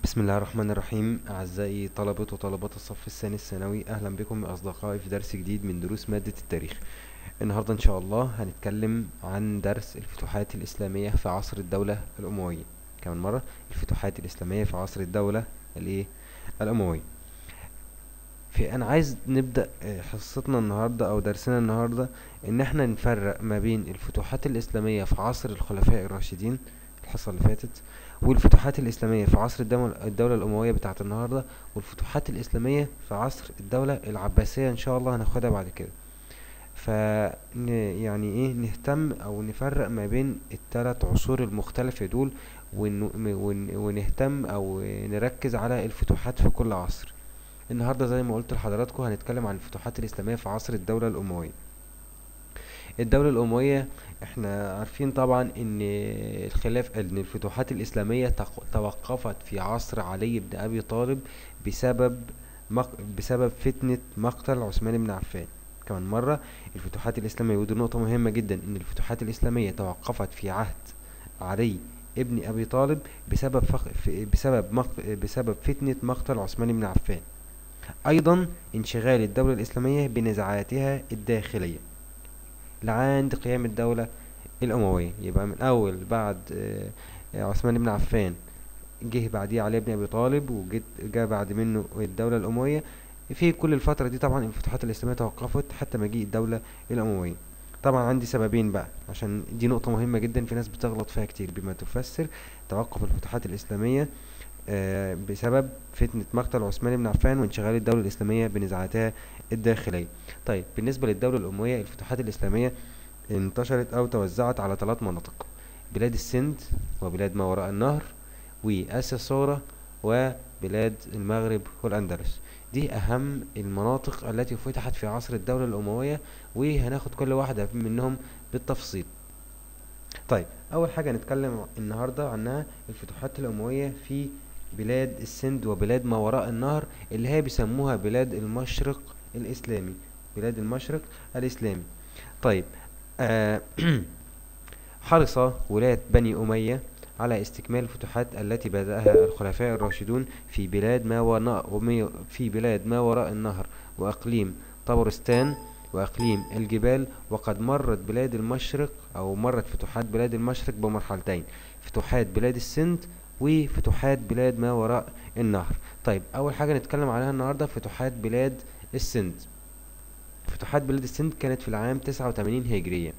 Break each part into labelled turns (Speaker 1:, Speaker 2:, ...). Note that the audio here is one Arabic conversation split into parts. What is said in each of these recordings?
Speaker 1: بسم الله الرحمن الرحيم. أعزائي طلبة وطالبات الصف الثاني الثانوي، أهلا بكم يا أصدقائي في درس جديد من دروس مادة التاريخ. النهاردة إن شاء الله هنتكلم عن درس الفتوحات الإسلامية في عصر الدولة الأموية. كمان مرة، الفتوحات الإسلامية في عصر الدولة الأموية. أنا عايز نبدأ حصتنا النهاردة أو درسنا النهاردة إن احنا نفرق ما بين الفتوحات الإسلامية في عصر الخلفاء الراشدين الحصة اللي فاتت، والفتوحات الإسلامية في عصر الدولة الأموية بتاعت النهاردة، والفتوحات الإسلامية في عصر الدولة العباسية إن شاء الله هناخدها بعد كده. يعني ايه نهتم أو نفرق ما بين الثلاث عصور المختلفة دول، ونهتم أو نركز على الفتوحات في كل عصر. النهاردة زي ما قلت لحضراتكم هنتكلم عن الفتوحات الإسلامية في عصر الدولة الأموية. الدولة الأموية احنا عارفين طبعا ان الفتوحات الإسلامية توقفت في عصر علي بن أبي طالب بسبب بسبب فتنة مقتل عثمان بن عفان. كمان مرة، الفتوحات الإسلامية، ودي نقطة مهمة جدا، ان الفتوحات الإسلامية توقفت في عهد علي ابن أبي طالب بسبب فتنة مقتل عثمان بن عفان. أيضا انشغال الدولة الإسلامية بنزاعاتها الداخلية لعند قيام الدولة الأموية. يبقى من أول بعد عثمان بن عفان، جه بعديه علي بن أبي طالب، جاء بعد منه الدولة الأموية. في كل الفترة دي طبعا الفتوحات الإسلامية توقفت حتى مجيء الدولة الأموية. طبعا عندي سببين بقى، عشان دي نقطة مهمة جدا في ناس بتغلط فيها كتير بما تفسر توقف الفتوحات الإسلامية بسبب فتنة مقتل عثمان بن عفان وانشغال الدولة الإسلامية بنزاعاتها الداخلية. طيب، بالنسبة للدولة الأموية، الفتوحات الإسلامية انتشرت أو توزعت على 3 مناطق: بلاد السند، وبلاد ما وراء النهر، وآسيا الصغرى، وبلاد المغرب والأندلس. دي أهم المناطق التي فتحت في عصر الدولة الأموية، وهناخد كل واحدة منهم بالتفصيل. طيب، أول حاجة نتكلم النهاردة عنها الفتوحات الأموية في بلاد السند وبلاد ما وراء النهر، اللي هي بيسموها بلاد المشرق الإسلامي. بلاد المشرق الإسلامي. طيب، آه حرص ولاة بني أمية على استكمال الفتوحات التي بدأها الخلفاء الراشدون في بلاد ما وراء النهر، وأقليم طبرستان، وأقليم الجبال. وقد مرت فتوحات بلاد المشرق بمرحلتين: فتوحات بلاد السند وفتوحات بلاد ما وراء النهر. طيب، أول حاجة نتكلم عليها النهاردة فتوحات بلاد السند. فتوحات بلاد السند كانت في العام 89 هجرية.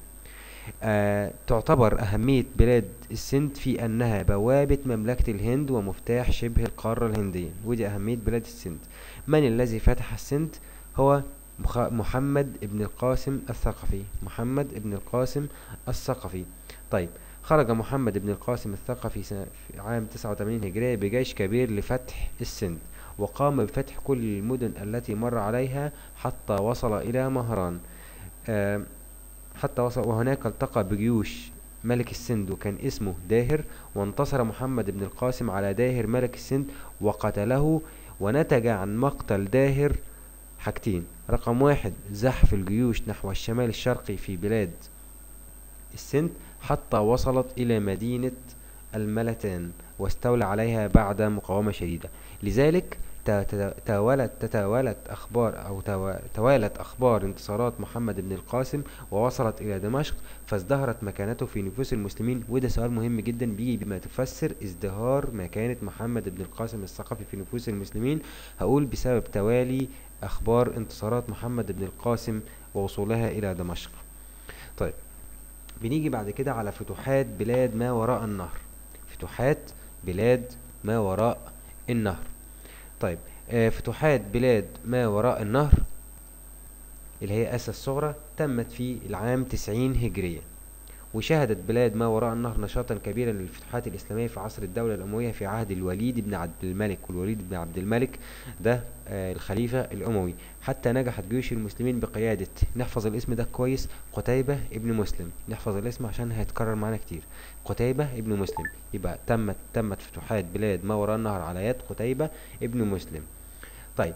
Speaker 1: تعتبر أهمية بلاد السند في أنها بوابة مملكة الهند ومفتاح شبه القارة الهندية، ودي أهمية بلاد السند. من الذي فتح السند؟ هو محمد ابن القاسم الثقفي. محمد ابن القاسم الثقفي. طيب، خرج محمد ابن القاسم الثقفي في عام 89 هجرية بجيش كبير لفتح السند، وقام بفتح كل المدن التي مر عليها حتى وصل إلى مهران. وهناك التقى بجيوش ملك السند وكان اسمه داهر، وانتصر محمد بن القاسم على داهر ملك السند وقتله. ونتج عن مقتل داهر حاجتين: رقم 1، زحف الجيوش نحو الشمال الشرقي في بلاد السند حتى وصلت إلى مدينة الملتان واستولى عليها بعد مقاومة شديدة. لذلك توالت أخبار انتصارات محمد بن القاسم ووصلت إلى دمشق، فازدهرت مكانته في نفوس المسلمين. وده سؤال مهم جدا بيجي بما تفسر ازدهار مكانة محمد بن القاسم الثقفي في نفوس المسلمين. هقول بسبب توالي أخبار انتصارات محمد بن القاسم ووصولها إلى دمشق. طيب، بنيجي بعد كده على فتوحات بلاد ما وراء النهر. فتوحات بلاد ما وراء النهر. طيب، فتوحات بلاد ما وراء النهر اللي هي آسيا الصغرى تمت في العام 90 هجرية. وشهدت بلاد ما وراء النهر نشاطا كبيرا للفتوحات الإسلامية في عصر الدولة الأموية في عهد الوليد بن عبد الملك. والوليد بن عبد الملك ده الخليفة الأموي، حتى نجحت جيوش المسلمين بقيادة، نحفظ الاسم ده كويس، قتيبة ابن مسلم. نحفظ الاسم عشان هيتكرر معانا كتير: قتيبة ابن مسلم. يبقى تمت فتوحات بلاد ما وراء النهر على يد قتيبة ابن مسلم. طيب،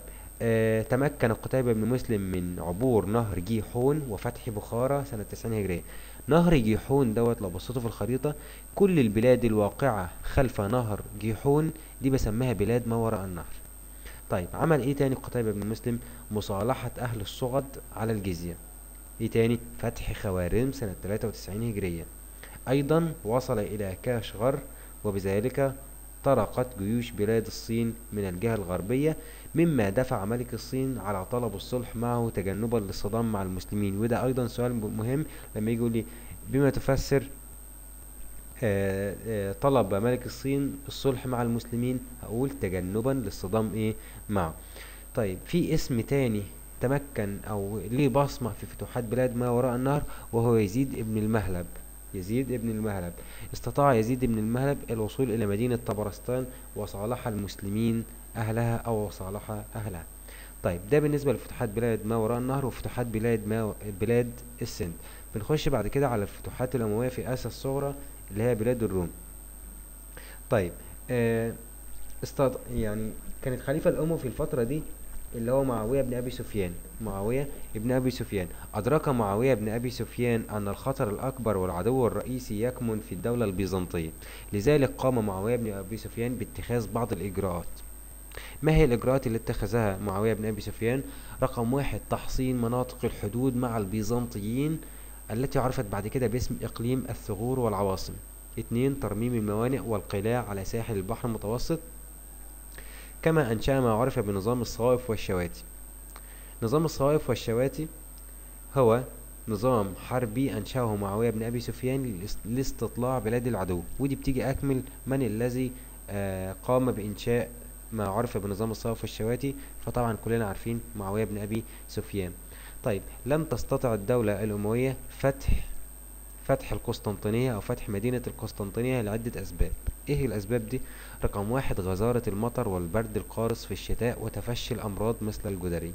Speaker 1: تمكن قتيبة بن مسلم من عبور نهر جيحون وفتح بخارى سنة 90 هجرية. نهر جيحون دوت لو بصيتوا في الخريطة، كل البلاد الواقعة خلف نهر جيحون دي بسميها بلاد ما وراء النهر. طيب عمل ايه تاني قتيبة بن مسلم؟ مصالحة اهل الصغد على الجزية. ايه تاني؟ فتح خوارزم سنة 93 هجرية. ايضا وصل الى كاشغر، وبذلك طرقت جيوش بلاد الصين من الجهة الغربية، مما دفع ملك الصين على طلب الصلح معه تجنبا للصدام مع المسلمين. وده ايضا سؤال مهم لما يجي يقول لي بما تفسر طلب ملك الصين الصلح مع المسلمين، هقول تجنبا للصدام ايه معه. طيب في اسم تاني تمكن او ليه بصمة في فتوحات بلاد ما وراء النهر، وهو يزيد ابن المهلب. يزيد ابن المهلب. استطاع يزيد ابن المهلب الوصول الى مدينة طبرستان، وصالح المسلمين اهلها او صالح اهلها. طيب ده بالنسبة لفتوحات بلاد ما وراء النهر وفتوحات بلاد السند. بنخش بعد كده على الفتوحات الأموية في آسيا الصغرى اللي هي بلاد الروم. طيب آه يعني كانت خليفة الأموي في الفترة دي اللي هو معاوية بن أبي سفيان. معاوية بن أبي سفيان. أدرك معاوية بن أبي سفيان أن الخطر الأكبر والعدو الرئيسي يكمن في الدولة البيزنطية، لذلك قام معاوية بن أبي سفيان باتخاذ بعض الإجراءات. ما هي الإجراءات اللي اتخذها معاوية بن أبي سفيان؟ رقم واحد، تحصين مناطق الحدود مع البيزنطيين التي عرفت بعد كده باسم إقليم الثغور والعواصم. اتنين، ترميم الموانئ والقلاع على ساحل البحر المتوسط. كما أنشأ ما عرف بنظام الصوائف والشواتي. نظام الصوائف والشواتي هو نظام حربي أنشأه معاوية بن أبي سفيان لاستطلاع بلاد العدو، ودي بتيجي أكمل من الذي قام بإنشاء ما عرف بنظام الصوائف والشواتي. فطبعا كلنا عارفين معاوية بن أبي سفيان. طيب لم تستطع الدولة الأموية فتح القسطنطينية أو فتح مدينة القسطنطينية لعدة أسباب. إيه الأسباب دي؟ رقم واحد، غزارة المطر والبرد القارس في الشتاء وتفشي الأمراض مثل الجدري.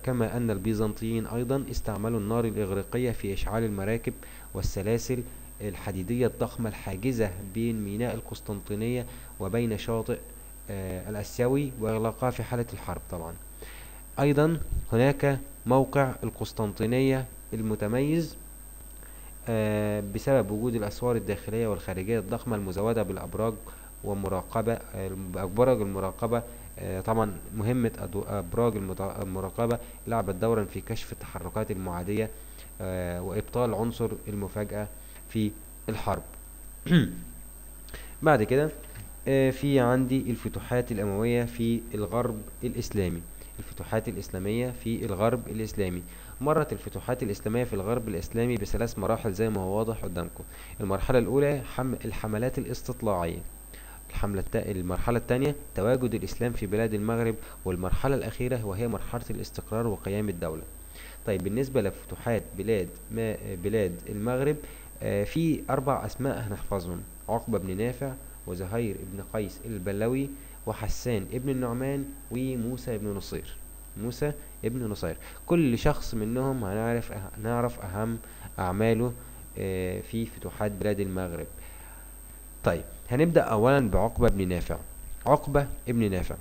Speaker 1: كما أن البيزنطيين أيضا استعملوا النار الإغريقية في إشعال المراكب والسلاسل الحديدية الضخمة الحاجزة بين ميناء القسطنطينية وبين شاطئ الآسيوي، وإغلاقها في حالة الحرب طبعا. أيضا هناك موقع القسطنطينية المتميز بسبب وجود الأسوار الداخلية والخارجية الضخمة المزودة بالأبراج ومراقبة أبراج المراقبة. طبعا مهمة أبراج المراقبة لعبت دورا في كشف التحركات المعادية وإبطال عنصر المفاجأة في الحرب. بعد كده في عندي الفتوحات الأموية في الغرب الإسلامي. الفتوحات الإسلامية في الغرب الإسلامي. مرت الفتوحات الإسلامية في الغرب الإسلامي بثلاث مراحل زي ما هو واضح قدامكم. المرحلة الأولى الحملات الاستطلاعية. المرحلة الثانية تواجد الإسلام في بلاد المغرب. والمرحلة الأخيرة وهي مرحلة الاستقرار وقيام الدولة. طيب بالنسبة لفتوحات بلاد المغرب في 4 أسماء هنحفظهم: عقبة بن نافع، وزهير بن قيس البلوي، وحسان ابن النعمان، وموسى بن نصير. موسى ابن نصير. كل شخص منهم هنعرف أهم أعماله في فتوحات بلاد المغرب. طيب هنبدأ أولا بعقبة بن نافع. عقبة ابن نافع.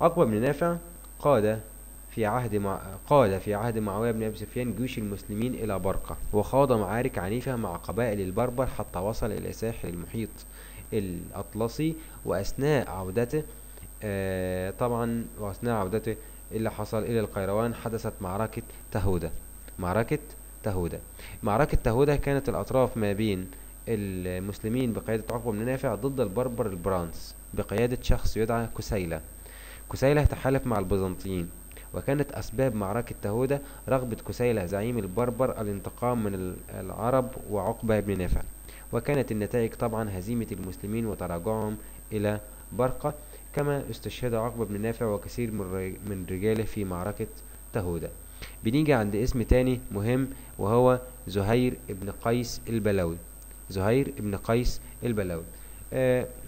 Speaker 1: عقبة بن نافع قاد في عهد معاوية بن أبي سفيان جيوش المسلمين إلى برقة، وخاض معارك عنيفة مع قبائل البربر حتى وصل إلى ساحل المحيط الأطلسي. وأثناء عودته اللي حصل إلى القيروان حدثت معركة تهودة. معركة تهودة كانت الأطراف ما بين المسلمين بقيادة عقبة بن نافع ضد البربر البرانس بقيادة شخص يدعى كسيلة. كسيلة تحالف مع البيزنطيين، وكانت أسباب معركة تهودة رغبة كسيلة زعيم البربر الانتقام من العرب وعقبة بن نافع، وكانت النتائج طبعا هزيمة المسلمين وتراجعهم إلى برقة. كما استشهد عقبة بن نافع وكثير من رجاله في معركة تهودة. بنيجي عند اسم تاني مهم وهو زهير بن قيس البلوي. زهير بن قيس البلوي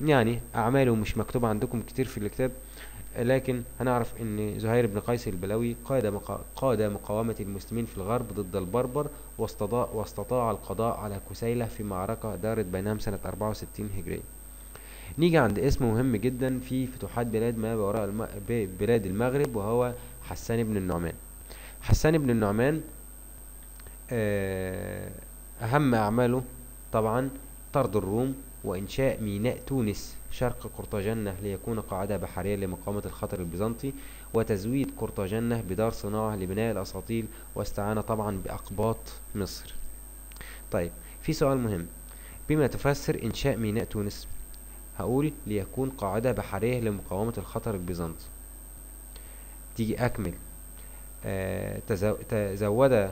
Speaker 1: يعني أعماله مش مكتوبة عندكم كتير في الكتاب، لكن هنعرف ان زهير بن قيس البلوي قاد مقاومة المسلمين في الغرب ضد البربر، واستطاع القضاء على كسيلة في معركة دارت بينهم سنة 64 هجرية. نيجي عند اسم مهم جدا في فتوحات بلاد ما وراء بلاد المغرب، وهو حسان بن النعمان. حسان بن النعمان آه، أهم أعماله طبعا طرد الروم وإنشاء ميناء تونس شرق قرطاجنة ليكون قاعدة بحرية لمقاومة الخطر البيزنطي، وتزويد قرطاجنة بدار صناعة لبناء الأساطيل، واستعان طبعا بأقباط مصر. طيب، في سؤال مهم: بما تفسر إنشاء ميناء تونس؟ هقول ليكون قاعدة بحرية لمقاومة الخطر البيزنطي. تيجي أكمل. تزود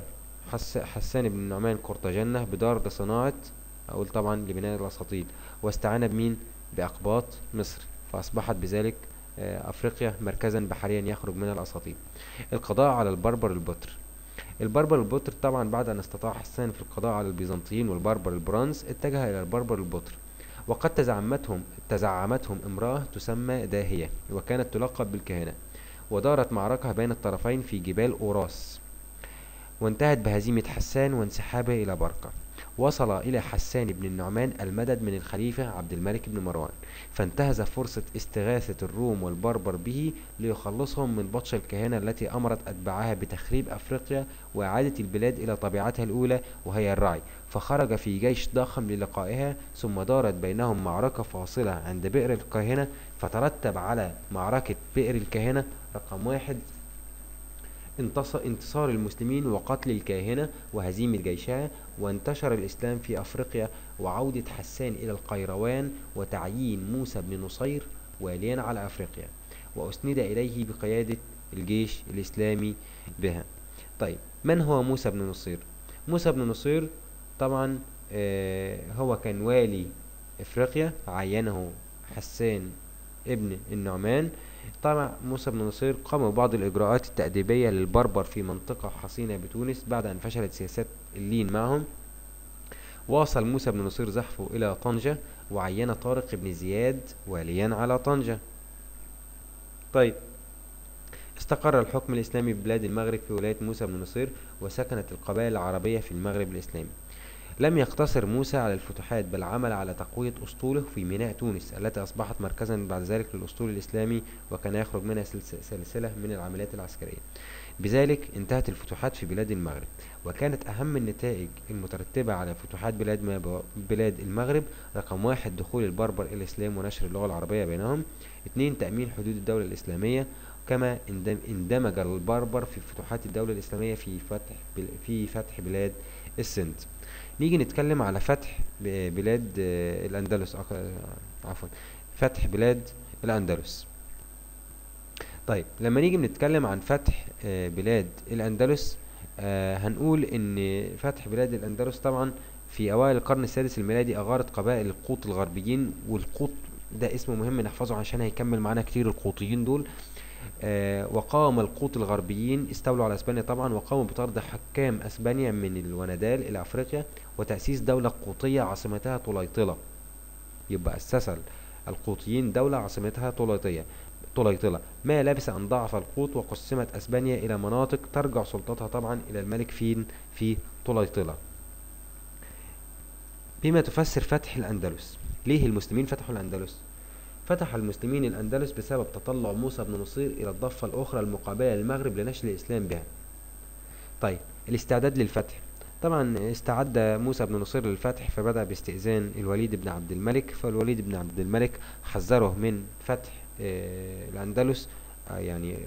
Speaker 1: حسان بن النعمان قرطاجنة بدار لصناعة، أقول طبعا لبناء الأساطيل، واستعان بمين؟ بأقباط مصر، فأصبحت بذلك أفريقيا مركزا بحريا يخرج من الأساطيل. القضاء على البربر البطر. البربر البطر طبعا بعد أن استطاع حسان في القضاء على البيزنطيين والبربر البرانس، اتجه إلى البربر البطر، وقد تزعمتهم امرأة تسمى داهية، وكانت تلقب بالكهنة، ودارت معركة بين الطرفين في جبال أوراس، وانتهت بهزيمة حسان وانسحابه إلى برقة. وصل إلى حسان بن النعمان المدد من الخليفة عبد الملك بن مروان، فانتهز فرصة استغاثة الروم والبربر به ليخلصهم من بطش الكهنة التي أمرت أتباعها بتخريب أفريقيا وإعادة البلاد إلى طبيعتها الأولى وهي الرعي، فخرج في جيش ضخم للقائها، ثم دارت بينهم معركة فاصلة عند بئر الكاهنة، فترتب على معركة بئر الكاهنة رقم 1 انتصار المسلمين وقتل الكاهنة وهزيمة جيشها، وانتشر الإسلام في أفريقيا، وعودة حسان إلى القيروان، وتعيين موسى بن نصير واليا على أفريقيا، وأسند إليه بقيادة الجيش الإسلامي بها. طيب، من هو موسى بن نصير؟ موسى بن نصير طبعا هو كان والي أفريقيا، عينه حسان ابن النعمان. طبعا موسى بن نصير قام ببعض الإجراءات التأديبية للبربر في منطقة حصينة بتونس بعد أن فشلت سياسات اللين معهم. واصل موسى بن نصير زحفه إلى طنجة، وعين طارق بن زياد واليا على طنجة. طيب، استقر الحكم الإسلامي ببلاد المغرب في ولاية موسى بن نصير، وسكنت القبائل العربية في المغرب الإسلامي. لم يقتصر موسى على الفتوحات، بل عمل على تقوية أسطوله في ميناء تونس التي أصبحت مركزا بعد ذلك للأسطول الإسلامي، وكان يخرج منها سلسلة من العمليات العسكرية. بذلك انتهت الفتوحات في بلاد المغرب، وكانت أهم النتائج المترتبة على فتوحات بلاد المغرب: رقم 1 دخول البربر إلى الإسلام ونشر اللغة العربية بينهم. 2 تأمين حدود الدولة الإسلامية، كما اندمج البربر في فتوحات الدولة الإسلامية في فتح بلاد السند. نيجي نتكلم على فتح بلاد الأندلس، عفوا، فتح بلاد الأندلس. طيب، لما نيجي نتكلم عن فتح بلاد الأندلس، هنقول إن فتح بلاد الأندلس طبعا في أوائل القرن السادس الميلادي أغارت قبائل القوط الغربيين، والقوط ده اسمه مهم نحفظه عشان هيكمل معانا كتير القوطيين دول. وقام القوط الغربيين استولوا على اسبانيا طبعا، وقاموا بطرد حكام اسبانيا من الونادال الى افريقيا، وتأسيس دولة قوطية عاصمتها طليطلة. يبقى اسس القوطيين دولة عاصمتها طليطلة، ما لبث ان ضعف القوط، وقسمت اسبانيا الى مناطق ترجع سلطتها طبعا الى الملك في طليطلة. بما تفسر فتح الاندلس؟ ليه المسلمين فتحوا الاندلس؟ فتح المسلمين الأندلس بسبب تطلع موسى بن نصير إلى الضفة الأخرى المقابلة للمغرب لنشر الإسلام بها. طيب، الاستعداد للفتح. طبعا استعد موسى بن نصير للفتح، فبدأ باستئذان الوليد بن عبد الملك، فالوليد بن عبد الملك حذره من فتح الأندلس. يعني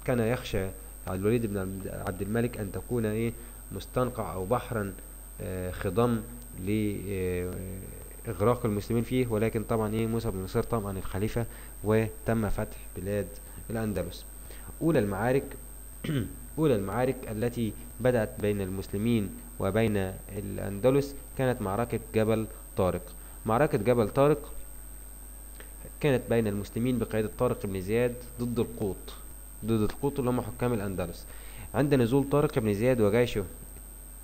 Speaker 1: كان يخشى الوليد بن عبد الملك أن تكون مستنقع أو بحرا خضم إغراق المسلمين فيه، ولكن طبعا موسى بن نصير طبعا الخليفة، وتم فتح بلاد الأندلس. أولى المعارك أولى المعارك التي بدأت بين المسلمين وبين الأندلس كانت معركة جبل طارق. معركة جبل طارق كانت بين المسلمين بقيادة طارق بن زياد ضد القوط اللي هم حكام الأندلس. عند نزول طارق بن زياد وجيشه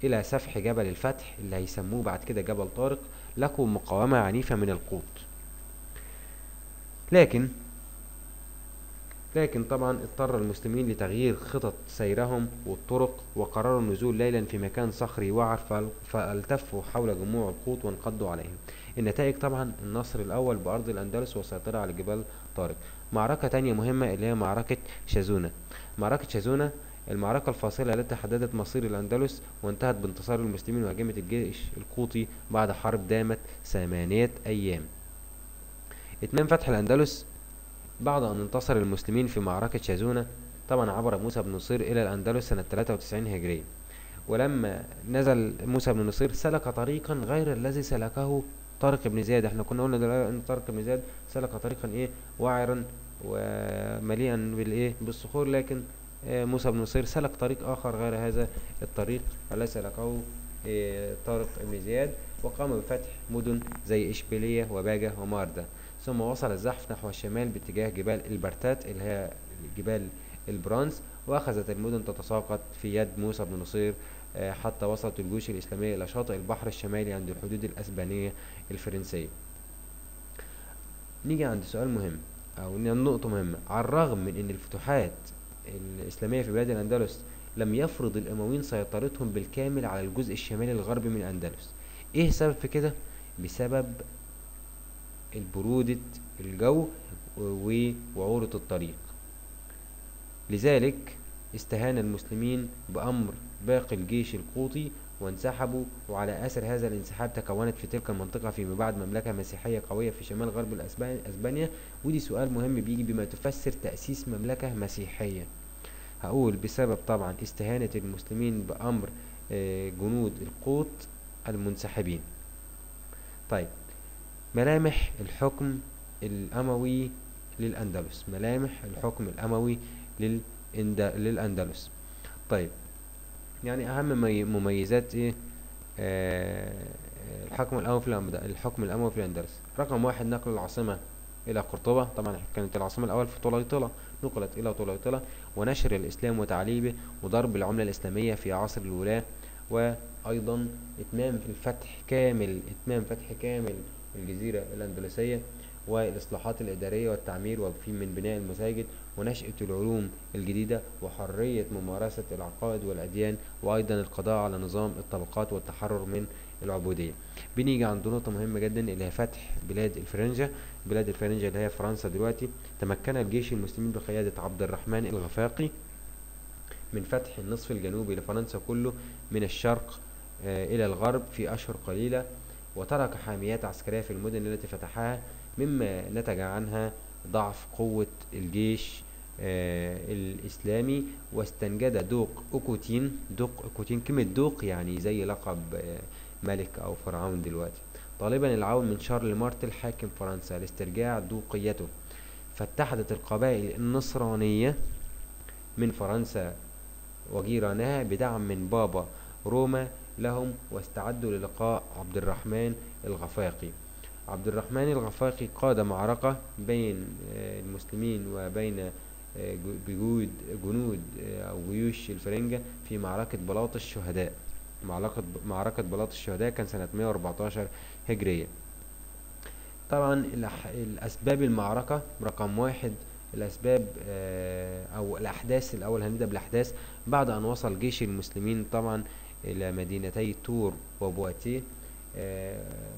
Speaker 1: إلى سفح جبل الفتح اللي هيسموه بعد كده جبل طارق، لقوا مقاومة عنيفة من القوط، لكن طبعا اضطر المسلمين لتغيير خطط سيرهم والطرق، وقرروا النزول ليلا في مكان صخري وعر، فالتفوا حول جموع القوط وانقضوا عليهم. النتائج طبعا النصر الأول بأرض الأندلس والسيطرة على جبال طارق. معركة تانية مهمة اللي هي معركة شازونة. معركة شازونة المعركة الفاصلة التي حددت مصير الأندلس وانتهت بانتصار المسلمين وهزيمة الجيش القوطي بعد حرب دامت 8 أيام. إتمام فتح الأندلس. بعد أن انتصر المسلمين في معركة شازونة، طبعا عبر موسى بن نصير إلى الأندلس سنة 93 هجرية. ولما نزل موسى بن نصير سلك طريقا غير الذي سلكه طارق بن زياد. احنا كنا قلنا دلوقتي ان طارق بن زياد سلك طريقا وعرا ومليئا بالصخور، لكن موسى بن نصير سلك طريق اخر غير هذا الطريق الذي سلكه طارق بن زياد، وقام بفتح مدن زي اشبيلية وباجة وماردة. ثم وصل الزحف نحو الشمال باتجاه جبال البرتات اللي هي جبال البرانس، واخذت المدن تتساقط في يد موسى بن نصير حتى وصلت الجيوش الإسلامية إلى شاطئ البحر الشمالي عند الحدود الأسبانية الفرنسية. نيجي عند سؤال مهم أو نقطة مهمة. على الرغم من أن الفتوحات الإسلامية في بلاد الأندلس لم يفرض الأمويين سيطرتهم بالكامل على الجزء الشمالي الغربي من الأندلس. إيه السبب في كده؟ بسبب البرودة الجو ووعورة الطريق. لذلك استهان المسلمين بأمر باقي الجيش القوطي وانسحبوا، وعلى أثر هذا الانسحاب تكونت في تلك المنطقة فيما بعد مملكة مسيحية قوية في شمال غرب أسبانيا. ودي سؤال مهم بيجي بما تفسر تأسيس مملكة مسيحية. هقول بسبب طبعا استهانة المسلمين بأمر جنود القوط المنسحبين. طيب، ملامح الحكم الأموي للأندلس. ملامح الحكم الأموي للأندلس. طيب، يعني أهم مميزات الحكم الأموي في الأندلس. رقم 1، نقل العاصمة إلى قرطبة. طبعا كانت العاصمة الأول في طليطلة، نقلت إلى طليطلة. ونشر الإسلام وتعليمه وضرب العملة الإسلامية في عصر الولاة. وأيضا إتمام فتح كامل الجزيرة الأندلسية، والإصلاحات الإدارية والتعمير وفي من بناء المساجد ونشأة العلوم الجديدة وحرية ممارسة العقائد والأديان، وأيضا القضاء على نظام الطبقات والتحرر من العبودية. بنيجي عند نقطة مهمة جدا اللي هي فتح بلاد الفرنجة. بلاد الفرنجة اللي هي فرنسا دلوقتي. تمكن الجيش المسلمين بقيادة عبد الرحمن الغفاقي من فتح النصف الجنوبي لفرنسا كله من الشرق إلى الغرب في أشهر قليلة، وترك حاميات عسكرية في المدن التي فتحها، مما نتج عنها ضعف قوة الجيش الإسلامي. واستنجد دوق أوكوتين. كلمة دوق يعني زي لقب ملك أو فرعون دلوقتي، طالبا العون من شارل مارتل حاكم فرنسا لاسترجاع دوقيته. فاتحدت القبائل النصرانية من فرنسا وجيرانها بدعم من بابا روما لهم، واستعدوا للقاء عبد الرحمن الغفاقي. عبد الرحمن الغفاقي قاد معركة بين المسلمين وبين جنود أو جيوش الفرنجة في معركة بلاط الشهداء. معركة بلاط الشهداء كان سنة 114 هجرية. طبعا الأسباب المعركة. رقم 1، الأسباب أو الأحداث. الأول هنبدأ بالأحداث. بعد أن وصل جيش المسلمين طبعا إلى مدينتي تور وبواتيه،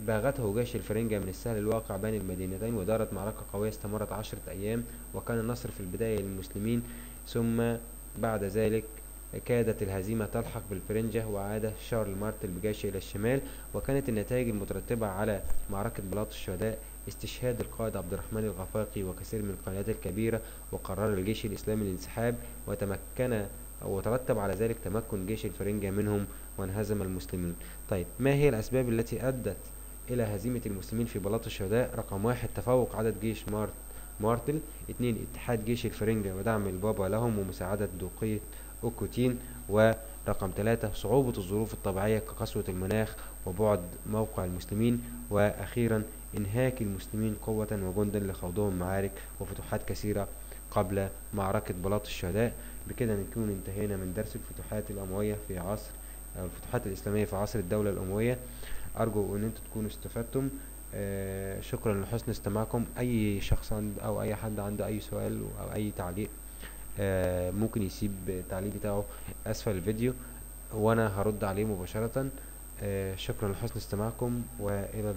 Speaker 1: باغته جيش الفرنجة من السهل الواقع بين المدينتين، ودارت معركة قوية استمرت 10 أيام، وكان النصر في البداية للمسلمين، ثم بعد ذلك كادت الهزيمة تلحق بالفرنجة، وعاد شارل مارتل بجيشه إلى الشمال. وكانت النتائج المترتبة على معركة بلاط الشهداء استشهاد القائد عبد الرحمن الغفاقي وكثير من القيادات الكبيرة، وقرر الجيش الإسلامي الانسحاب، وترتب على ذلك تمكن جيش الفرنجة منهم وانهزم المسلمين. طيب، ما هي الأسباب التي أدت إلى هزيمة المسلمين في بلاط الشهداء؟ رقم 1، تفوق عدد جيش مارتل. 2، اتحاد جيش الفرنجة ودعم البابا لهم ومساعدة دوقية أوكوتين. ورقم 3، صعوبة الظروف الطبيعية كقسوة المناخ وبعد موقع المسلمين. وأخيرا، انهاك المسلمين قوة وجندا لخوضهم معارك وفتوحات كثيرة قبل معركة بلاط الشهداء. بكده نكون انتهينا من درس الفتوحات الأموية في عصر الفتوحات الإسلامية في عصر الدولة الأموية. أرجو أن أنتم تكونوا استفدتم. شكرا لحسن استماعكم. أي شخص أو أي حد عنده أي سؤال أو أي تعليق ممكن يسيب التعليق بتاعه أسفل الفيديو وأنا هرد عليه مباشرة. شكرا لحسن استماعكم وإلى